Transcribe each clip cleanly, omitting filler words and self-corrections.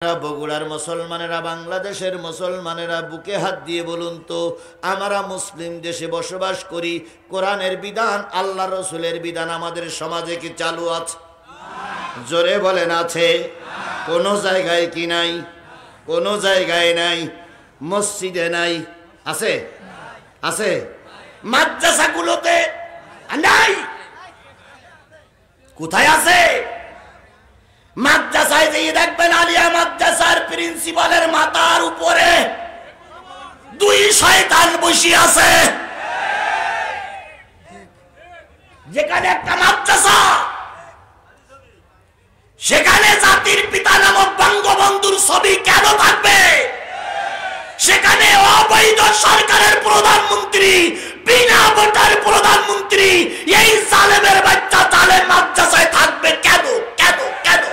বগুড়ার মুসলমানেরা, বাংলাদেশের মুসলমানেরা বুকে হাত দিয়ে বলুন তো, আমরা মুসলিম দেশে বসবাস করি, কোরআনের বিধান, আল্লাহ রসুলের বিধান আমাদের সমাজে কি চালু আছে? জোরে বলেন আছে? কোনো জায়গায় কি নাই? কোনো জায়গায় নাই। মসজিদে নাই, আছে? আছে? মাদ্রাসাগুলোতে নাই। কোথায় আছে? মাদ্রাসায় যেয়ে দেখবেন, আলিয়া মাদ্রাসার প্রিন্সিপালের মাথার উপরে দুই শয়তান বসে আছে। যেখানে একটা মাদ্রাসা, সেখানে জাতির পিতা নামক বঙ্গবন্ধুর ছবি কেন থাকবে? সেখানে অবৈধ সরকারের প্রধানমন্ত্রী, বিনা ভোটার প্রধানমন্ত্রী, এই জালেমের বাচ্চা জালেম মাদ্রাসায় থাকবে কেন? কেন? কেন?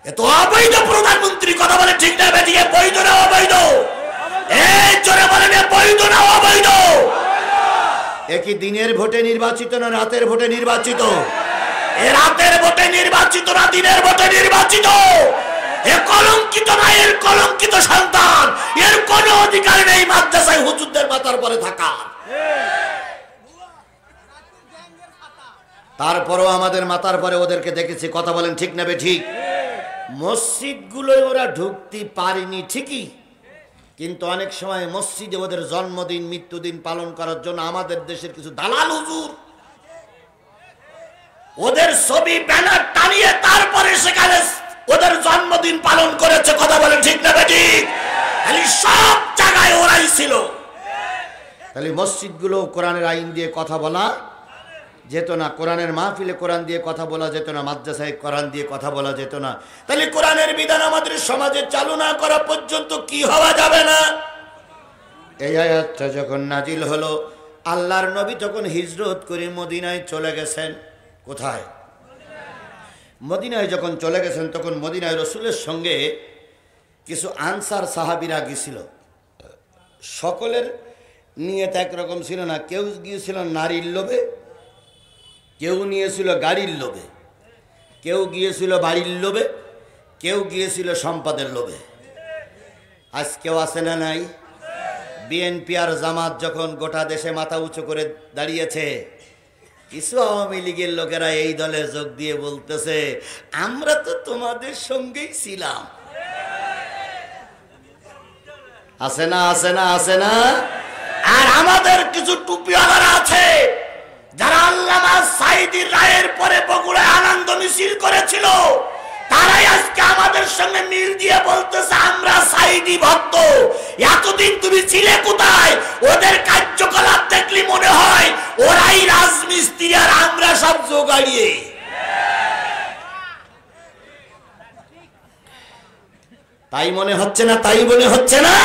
এত অবৈধ প্রধানমন্ত্রী, কথা বলে ঠিক না বেঠিক? বৈধ না অবৈধ? এই জোরে বলেন, বৈধ না অবৈধ? একই দিনের ভোটে নির্বাচিত না রাতের ভোটে নির্বাচিত? এ রাতের ভোটে নির্বাচিত না দিনের ভোটে নির্বাচিত? এ কলঙ্কিত না, এর কলঙ্কিত সন্তান, এর কোনো অধিকার নেই মাদ্রাসায় হুজুরদের মাথার পরে থাকা। তারপরও আমাদের মাথার পরে ওদেরকে দেখেছি, কথা বলেন ঠিক না বেঠিক? মসজিদগুলোয় ওরা ঢুকতে পারেনি ঠিকই, কিন্তু অনেক সময় মসজিদে ওদের জন্মদিন মৃত্যুদিন পালন করার জন্য আমাদের দেশের কিছু দালাল হুজুর ওদের ছবি ব্যানার টানিয়ে তারপরে সেখানে ওদের জন্মদিন পালন করেছে, কথা বলেন ঠিক না বেঠিক? খালি সব জায়গায় ওরাই ছিল। তাহলে মসজিদগুলো কোরআনের আইন দিয়ে কথা বলা যেত না, কোরআনের মাহফিলে কোরআন দিয়ে কথা বলা যেত না, মাদ্রাসায় কোরআন দিয়ে কথা বলা যেত না। তাহলে কোরআনের বিধান আমাদের সমাজে চালু না করা পর্যন্ত কি হওয়া যাবে না? এই আয়াতটা যখন নাজিল হলো, আল্লাহর নবী তখন হিজরত করে মদিনায় চলে গেছেন। কোথায়? মদিনায় যখন চলে গেছেন, তখন মদিনায় রসুলের সঙ্গে কিছু আনসার সাহাবীরা গিয়েছিল। সকলের নিয়ত একরকম ছিল না। কেউ গিয়েছিল নারীর লোভে, কেউ নিয়েছিল গাড়ির লোভে, কেউ গিয়েছিল বাড়ির লোভে, কেউ গিয়েছিল সম্পদের লোভে। আজ কেউ আছে না নাই? বিএনপি আর জামাত যখন গোটা দেশে মাথা উঁচু করে দাঁড়িয়েছে, কিছু আওয়ামী লীগের লোকেরা এই দলে যোগ দিয়ে বলতেছে, আমরা তো তোমাদের সঙ্গেই ছিলাম। আছে না? আছে না? আছে না? আর আমাদের কিছু টুপিওয়ালারা আছে, যারা আল্লামা সাঈদীর রায়ের পরে বগুড়ায় আনন্দ মিছিল করেছিল, তারাই আজকে আমাদের সঙ্গে মিল দিয়ে বলতেছে আমরা সাঈদী ভক্ত। এতদিন তুমি ছিলে কোথায়? ওদের কার্যকলাপ দেখলে মনে হয় ওরাই রাজমিস্ত্রি আর আমরা সব জোগাড়িয়ে। তাই মনে হচ্ছে না? তাই মনে হচ্ছে না?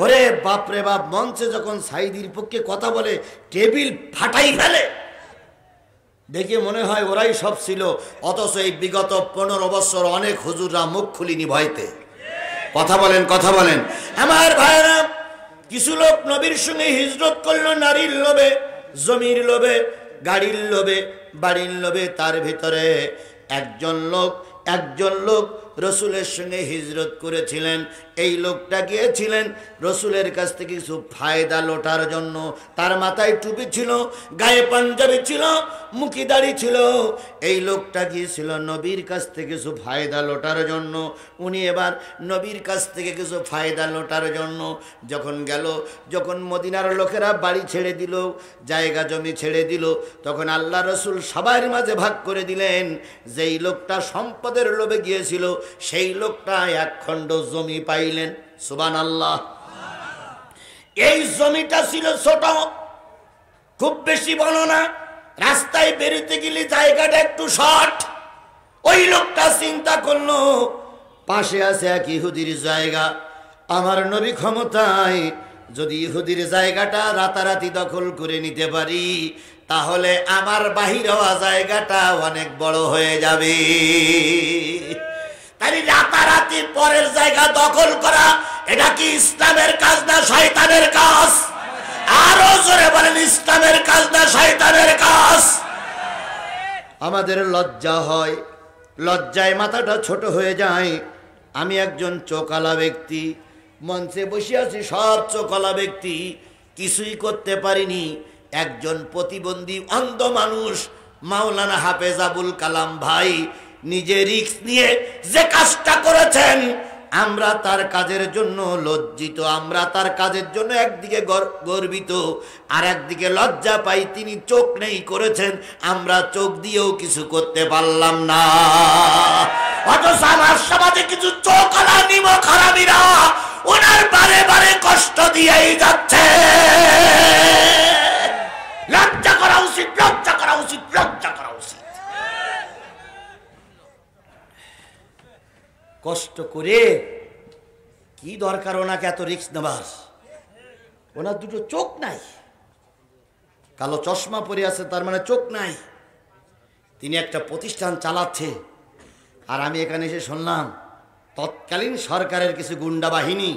ওরে বাপরে বাপ, মঞ্চে যখন সাঈদীর পক্ষে কথা বলে টেবিল ফাটাই ফেলে, দেখে মনে হয় ওরাই সব ছিল। অথচ এই বিগত 15 বছর অনেক হুজুররা মুখ খুলিনি ভয়তে। কথা বলেন, কথা বলেন। আমার ভাইরা, কিছু লোক নবীর সঙ্গে হিজরত করলো নারীর লোভে, জমির লোভে, গাড়ির লোভে, বাড়ির লোভে। তার ভিতরে একজন লোক রসুলের সঙ্গে হিজরত করেছিলেন। এই লোকটা গিয়েছিলেন রসুলের কাছ থেকে কিছু ফায়দা লোটার জন্য। তার মাথায় টুপি ছিল, গায়ে পাঞ্জাবি ছিল, মুখি দাড়ি ছিল। এই লোকটা গিয়েছিল নবীর কাছ থেকে কিছু ফায়দা লোটার জন্য। উনি এবার নবীর কাছ থেকে কিছু ফায়দা লোটার জন্য যখন গেল, যখন মদিনার লোকেরা বাড়ি ছেড়ে দিল, জায়গা জমি ছেড়ে দিল, তখন আল্লাহ রসুল সবার মাঝে ভাগ করে দিলেন। যেই লোকটা সম্পদের লোভে গিয়েছিল, সেই লোকটা এক খণ্ড জমি পাইলেন। সুবহানাল্লাহ। এই জমিটা ছিল ছোট, খুব বেশি বড় না, রাস্তায় বেরোতে গেলে জায়গাটা একটু শর্ট। ওই লোকটা চিন্তা করলো, পাশে আছে এক ইহুদির জায়গা, আমার নবী ক্ষমতায় যদি ইহুদির জায়গাটা রাতারাতি দখল করে নিতে পারি, তাহলে আমার বাহির হওয়া জায়গাটা অনেক বড় হয়ে যাবে। তাই রাতারাতি পরের জায়গা দখল করা, এটা কি ইসলামের কাজ না শয়তানের কাজ? আরো জোরে বলেন, ইসলামের কাজ না শয়তানের কাজ? আমাদের লজ্জা হয়, লজ্জায় মাথাটা ছোট হয়ে যায়। আমি একজন চোকালা ব্যক্তি, মঞ্চে বসে আছি, সব চোকালা ব্যক্তি, কিছুই করতে পারিনি। একজন প্রতিবন্ধী অন্ধ মানুষ মাওলানা হাফেজ আবুল কালাম ভাই নিজে রিস্ক নিয়ে যে কাজটা করেছেন, আমরা তার কাজের জন্য লজ্জিত, আমরা তার কাজের জন্য একদিকে গর্বিত আর একদিকে লজ্জা পাই। তিনি চোখ নেই করেছেন, আমরা চোখ দিয়েও কিছু করতে পারলাম না। অথচ আমার সমাজে কিছু চোখলা নিমক হারামিরা ওনার বারে বারে কষ্ট দিয়েই যাচ্ছে। লজ্জা করা উচিত, লজ্জা করা উচিত, লজ্জা করা উচিত। কষ্ট করে কি দরকার ওনাকে এত রিস্ক নেবার? ওনার দুটো চোখ নাই, কালো চশমা পরে আছে, তার মানে চোখ নাই। তিনি একটা প্রতিষ্ঠান চালাচ্ছে, আর আমি এখানে এসে শুনলাম তৎকালীন সরকারের কিছু গুন্ডা বাহিনী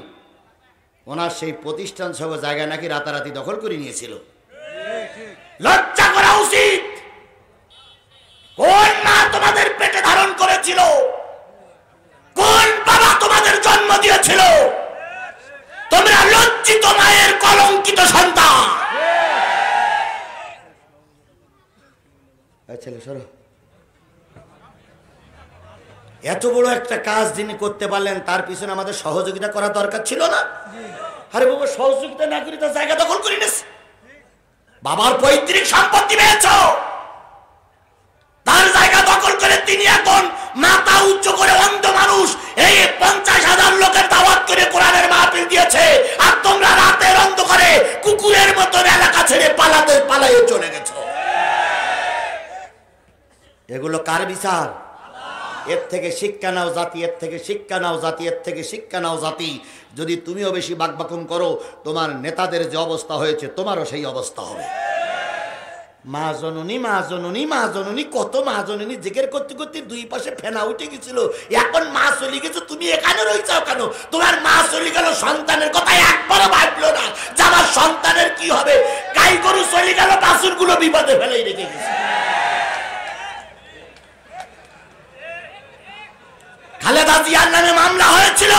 ওনার সেই প্রতিষ্ঠান সহ জায়গা নাকি রাতারাতি দখল করে নিয়েছিল। লজ্জা করা উচিত। কোন মা তোমাদের পেটে ধারণ করেছিল? কোন বাবা তোমাদের জন্ম দিয়েছিল? তোমরা লজ্জিত মায়ের কলঙ্কিত সন্তান। ছেলে সরো। এত বড় একটা কাজ যিনি করতে পারলেন, তার পিছনে আমাদের সহযোগিতা করা দরকার ছিল না? আরে বাবা, সহযোগিতা না করে তার জায়গা দখল করে নিস। বাবার পৈতৃক সম্পত্তি পেয়েছ, তার জায়গা দখল করে তিনি এখন মাথা উচ্চ করে অন্ধ মানুষ এই 50,000 লোকের দাওয়াত করে কোরআনের মাহফিল দিয়েছে, আর তোমরা রাতের অন্ধকারে কুকুরের মতন এলাকা ছেড়ে পালাইয়ে চলে গেছো। এগুলো কার বিচার? এর থেকে শিক্ষা নাও জাতি, এর থেকে শিক্ষা নাও জাতি, এর থেকে শিক্ষা নাও জাতি। যদি তুমিও বেশি বাকবাকুম করো, তোমার নেতাদের যে অবস্থা হয়েছে তোমারও সেই অবস্থা হবে। মা জননী, মা জননী, মা জননী, কত মা জননী জিজ্ঞেস করতে করতে দুই পাশে ফেনা উঠে গেছিল। এখন মা চলে গেছে, তুমি এখানে রয়েছাও কেন? তোমার মা চলে গেল, সন্তানের কথা একবারও ভাবলো না যে আমার সন্তানের কি হবে। গাই গরু চলে গেল, বাছুর গুলো বিপদে ফেলেই রেখে গেছে। খালেদা জিয়ার নামে মামলা হয়েছিল,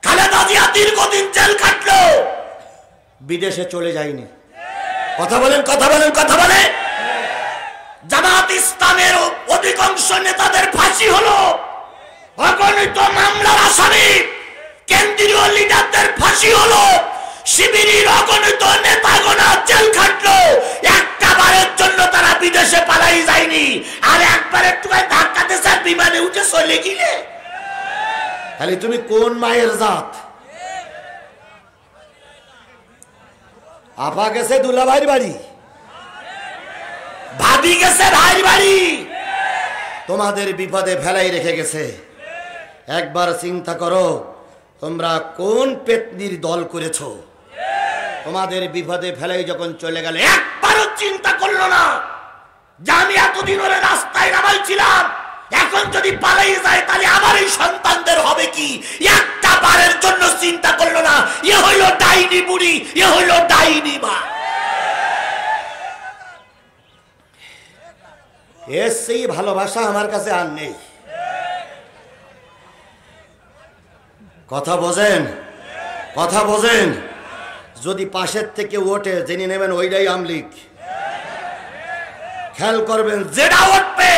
খালেদা জিয়া দীর্ঘদিন জেল কাটলো, বিদেশে চলে যায়নি। কথা বলেন, কথা বলেন, কথা বলেন। জামাত ইসলামের অধিকাংশ নেতাদের ফাঁসি হলো, অগণিত মামলার আসামি কেন্দ্রীয় লিডারদের ফাঁসি হলো, শিবিরের অগণিত নেতাগণা জেল খাটলো। একটা বারের জন্য তারা বিদেশে পালাই যায়নি, আর একবার একটু ধাক্কা দিয়ে বিমানে উঠে চলে গেলে। তাহলে তুমি কোন মায়ের জাত? আপা গেছে দুলাভাইয়ের বাড়ি, ভাবি গেছে ভাইয়ের বাড়ি, তোমাদের বিপদে ফেলাই রেখে গেছে। একবার চিন্তা করো, তোমরা কোন পেতনির দল করেছো? তোমাদের বিপদে ফেলাই যখন চলে গেল, একবারও চিন্তা করলো না যে আমি এতদিন ওরা রাস্তায় নামাইছিলাম, এখন যদি পালাই যায় তাহলে আমার এই সন্তানদের হবে কি? একটা বারের জন্য চিন্তা করলো না। এ হইল ডাইনি বুড়ি, এ হইল ডাইনি মা। এর সেই ভালোবাসা আমার কাছে আর নেই। কথা বোঝেন, কথা বোঝেন। যদি পাশের থেকে ওঠে জেনে নেবেন ওইটাই আমলিক। খেয়াল করবেন, যেটা উঠবে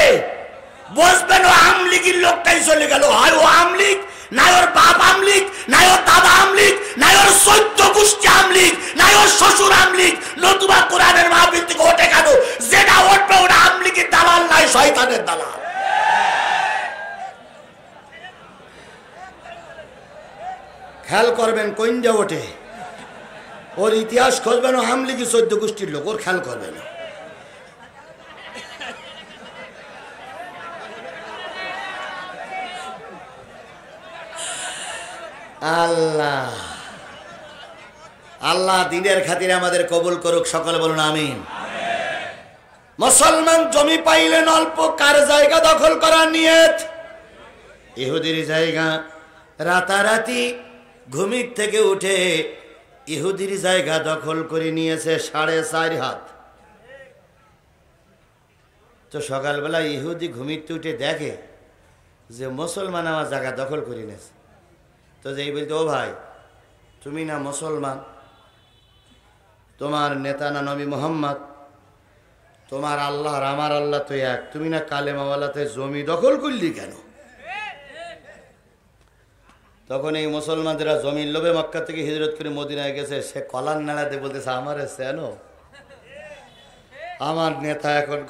বুঝবেন ও আমলিগের লোকটাই চলে গেল। হয় ও আমলিক, নাই ওর বাপ আমলিক, নাই ওর দাদা আমলিক, নাই ওর 14 গোষ্ঠী আমলিক, নাই ওর শ্বশুর আমলিক। নতুবা কোরআনের মাহফিল থেকে ওঠে কেন? যেটা উঠবে ওটা আমলিকের দালাল, নাই শয়তানের দালাল। খেয়াল করবেন কোনটা ওঠে, ওর ইতিহাস খুঁজবেন, ও আমলিগের 14 গোষ্ঠীর লোক, ওর খেয়াল করবেন। আল্লাহ আল্লাহ দিনের খাতিরে আমাদের কবুল করুক, সকলে বলুন আমিন। মুসলমান জমি পাইলেন অল্প, কার জায়গা দখল করার নিয়ত? ইহুদির জায়গা। রাতারাতি ঘুমির থেকে উঠে ইহুদির জায়গা দখল করে নিয়েছে 4.5 হাত। তো সকালবেলা ইহুদি ঘুমিতে উঠে দেখে যে মুসলমান আমার জায়গা দখল করে নিয়েছে। তো যেই বলতে, ও ভাই, তুমি না মুসলমান, তোমার নেতা না নবী মোহাম্মদ, তোমার আল্লাহ আর আমার আল্লাহ তো এক, তুমি না কালেমাওয়ালাতে জমি দখল করলি কেন? তখন এই মুসলমানরা জমির লোভে মক্কা থেকে হিজরত করে মদিনায় গেছে। সে কলার নাড়াতে বলতেছে, আমার সেনো, আমার নেতা এখন